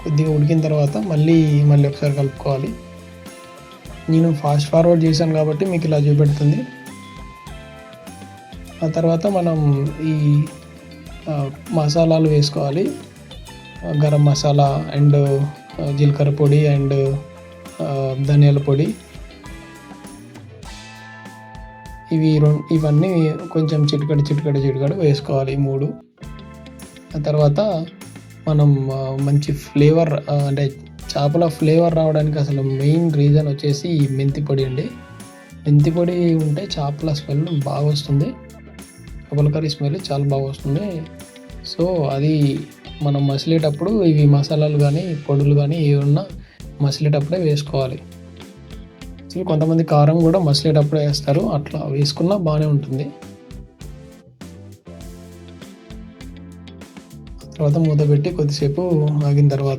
కొద్దిగా ఉడికిన తర్వాత మళ్ళీ ఒకసారి కలుపుకోవాలి. నేను ఫాస్ట్ ఫార్వర్డ్ చేశాను కాబట్టి మీకు ఇలా చూపెడుతుంది. ఆ తర్వాత మనం ఈ మసాలాలు వేసుకోవాలి. గరం మసాలా అండ్ జీలకర్ర పొడి అండ్ ధనియాల పొడి, ఇవన్నీ కొంచెం చిటికెడు వేసుకోవాలి 3. ఆ తర్వాత మనం మంచి ఫ్లేవర్ అంటే చేపల ఫ్లేవర్ రావడానికి అసలు మెయిన్ రీజన్ వచ్చేసి ఈ మెంతి పొడి అండి. మెంతి పొడి ఉంటే చేపల స్మెల్ బాగా వస్తుంది, చేపల కర్రీ స్మెల్ చాలా బాగా వస్తుంది. సో అది మనం మసిలేటప్పుడు ఇవి మసాలాలు కానీ పొడులు కానీ ఏమన్నా మసిలేటప్పుడే వేసుకోవాలి. కొంతమంది కారం కూడా మసిలేటప్పుడే వేస్తారు, అట్లా వేసుకున్నా బాగానే ఉంటుంది. తర్వాత మూత పెట్టి కొద్దిసేపు ఆగిన తర్వాత